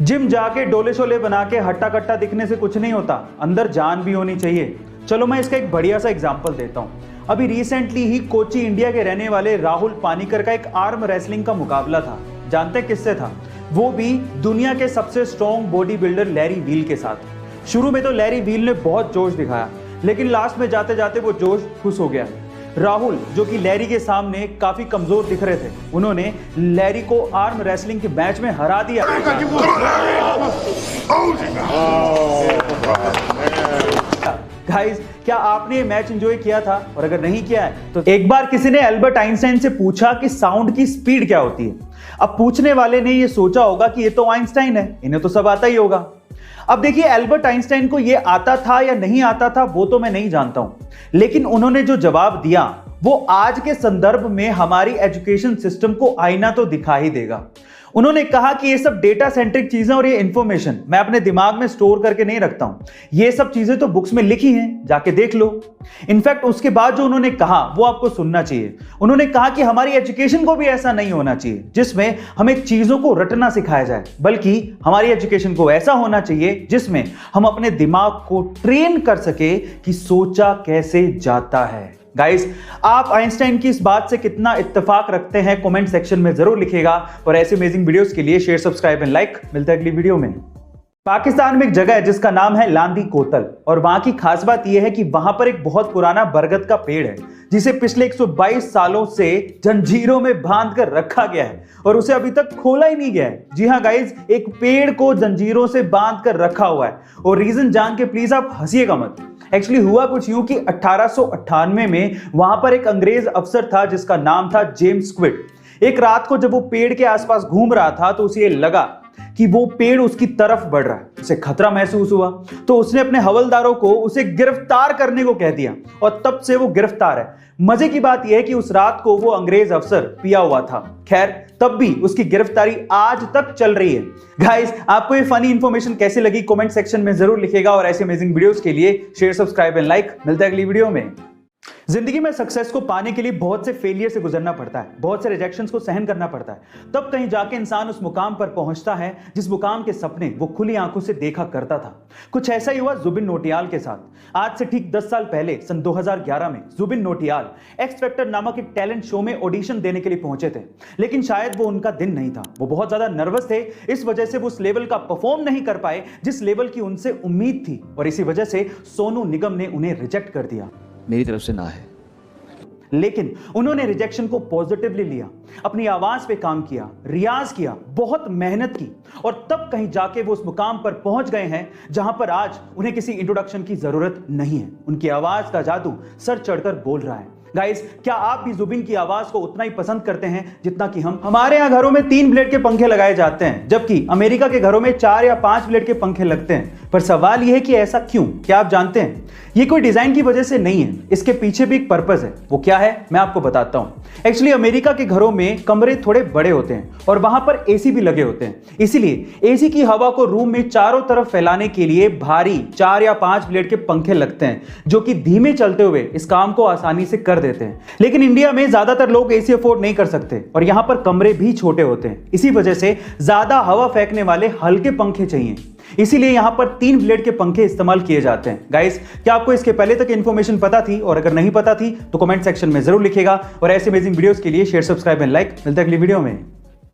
Gym जाके डोले शोले बना के हट्टा कट्टा दिखने से कुछ नहीं होता, अंदर जान भी होनी चाहिए। चलो मैं इसका एक बढ़िया सा एग्जांपल देता हूँ। अभी रिसेंटली ही कोची इंडिया के रहने वाले राहुल पानीकर का एक आर्म रेसलिंग का मुकाबला था। जानते हैं किससे था? वो भी दुनिया के सबसे strong body builder Larry Wheels के साथ। शुरू में तो लैरी वील ने बहुत जोश दिखाया, लेकिन लास्ट में जाते जाते वो जोश खुश हो गया। राहुल, जो कि लैरी के सामने काफी कमजोर दिख रहे थे, उन्होंने लैरी को आर्म रेसलिंग के मैच में हरा दिया। गाइस, क्या आपने ये मैच एंजॉय किया था? और अगर नहीं किया है तो एक बार किसी ने एल्बर्ट आइंस्टाइन से पूछा कि साउंड की स्पीड क्या होती है। अब पूछने वाले ने ये सोचा होगा कि ये तो आइंस्टाइन है, इन्हें तो सब आता ही होगा। अब देखिए, एल्बर्ट आइंस्टाइन को ये आता था या नहीं आता था वो तो मैं नहीं जानता हूं, लेकिन उन्होंने जो जवाब दिया वो आज के संदर्भ में हमारी एजुकेशन सिस्टम को आईना तो दिखा ही देगा। उन्होंने कहा कि ये सब डेटा सेंट्रिक चीजें और ये इंफॉर्मेशन मैं अपने दिमाग में स्टोर करके नहीं रखता हूं, ये सब चीजें तो बुक्स में लिखी हैं, जाके देख लो। इनफैक्ट उसके बाद जो उन्होंने कहा वो आपको सुनना चाहिए। उन्होंने कहा कि हमारी एजुकेशन को भी ऐसा नहीं होना चाहिए जिसमें हमें चीजों को रटना सिखाया जाए, बल्कि हमारी एजुकेशन को ऐसा होना चाहिए जिसमें हम अपने दिमाग को ट्रेन कर सके कि सोचा कैसे जाता है। गाइस, आप आइंस्टाइन की इस बात से कितना इत्तेफाक रखते हैं कमेंट सेक्शन में जरूर लिखिएगा। और ऐसे अमेजिंग वीडियोस के लिए शेयर, सब्सक्राइब एंड लाइक। मिलता है अगली वीडियो में। पाकिस्तान में एक जगह है जिसका नाम है लांदी कोतल, और वहां की खास बात यह है कि वहां पर एक बहुत पुराना बरगद का पेड़ है जिसे पिछले 122 सालों से जंजीरों में बांध कर रखा गया है और उसे अभी तक खोला ही नहीं गया है। जी हाँ गाइज, एक पेड़ को जंजीरों से बांध कर रखा हुआ है, और रीजन जान के प्लीज आप हंसिएगा मत। एक्चुअली हुआ कुछ यूं कि 1898 में वहां पर एक अंग्रेज अफसर था जिसका नाम था जेम्स स्क्विड। एक रात को जब वो पेड़ के आसपास घूम रहा था तो उसे लगा कि वो पेड़ उसकी तरफ बढ़ रहा है। उसे खतरा महसूस हुआ तो उसने अपने हवलदारों को उसे गिरफ्तार करने को कह दिया, और तब से वो गिरफ्तार है। मजे की बात यह है कि उस रात को वो अंग्रेज अफसर पिया हुआ था। खैर, तब भी उसकी गिरफ्तारी आज तक चल रही है। गाइस, आपको ये फनी इंफॉर्मेशन कैसे लगी कमेंट सेक्शन में जरूर लिखिएगा, और ऐसे अमेजिंग वीडियोस के लिए शेयर, सब्सक्राइब एंड लाइक। मिलता है अगली वीडियो में। जिंदगी में सक्सेस को पाने के लिए बहुत से फेलियर से गुजरना पड़ता है, बहुत से रिजेक्शंस को सहन करना पड़ता है, तब कहीं जाके इंसान उस मुकाम पर पहुंचता है जिस मुकाम के सपने वो खुली आंखों से देखा करता था। कुछ ऐसा ही हुआ जुबिन नौटियाल के साथ। आज से ठीक 10 साल पहले सन 2011 में जुबिन नौटियाल एक्स फैक्टर नामक एक टैलेंट शो में ऑडिशन देने के लिए पहुंचे थे, लेकिन शायद वो उनका दिन नहीं था। वो बहुत ज्यादा नर्वस थे, इस वजह से वो उस लेवल का परफॉर्म नहीं कर पाए जिस लेवल की उनसे उम्मीद थी, और इसी वजह से सोनू निगम ने उन्हें रिजेक्ट कर दिया। मेरी तरफ से ना है। लेकिन उन्होंने रिजेक्शन को पॉजिटिवली लिया, अपनी आवाज पे काम किया, रियाज किया, बहुत मेहनत की, और तब कहीं जाके वो उस मुकाम पर पहुंच गए हैं जहां पर आज उन्हें किसी इंट्रोडक्शन की जरूरत नहीं है। उनकी आवाज का जादू सर चढ़कर बोल रहा है। गाइस, क्या आप भी जुबिन की आवाज को उतना ही पसंद करते हैं जितना कि हम? हमारे यहाँ घरों में 3 ब्लेड के पंखे लगाए जाते हैं, जबकि अमेरिका के घरों में 4 या 5 ब्लेड के पंखे लगते हैं। पर सवाल यह है कि ऐसा क्यों? क्या आप जानते हैं? ये कोई डिजाइन की वजह से नहीं है, इसके पीछे भी एक पर्पस है। वो क्या है मैं आपको बताता हूं। एक्चुअली अमेरिका के घरों में कमरे थोड़े बड़े होते हैं और वहां पर एसी भी लगे होते हैं, इसीलिए एसी की हवा को रूम में चारों तरफ फैलाने के लिए भारी 4 या 5 ब्लेड के पंखे लगते हैं, जो कि धीमे चलते हुए इस काम को आसानी से कर देते हैं। लेकिन इंडिया में ज्यादातर लोग एसी अफोर्ड नहीं कर सकते, और यहां पर कमरे भी छोटे होते हैं, इसी वजह से ज्यादा हवा फेंकने वाले हल्के पंखे चाहिए। इसीलिए यहां पर 3 ब्लेड के पंखे इस्तेमाल किए जाते हैं। गाइस, क्या आपको इसके पहले तक इन्फॉर्मेशन पता थी? और अगर नहीं पता थी तो कमेंट सेक्शन में जरूर लिखिएगा, और ऐसे अमेजिंग वीडियोस के लिए शेयर, सब्सक्राइब एंड लाइक। मिलते हैं अगली वीडियो में।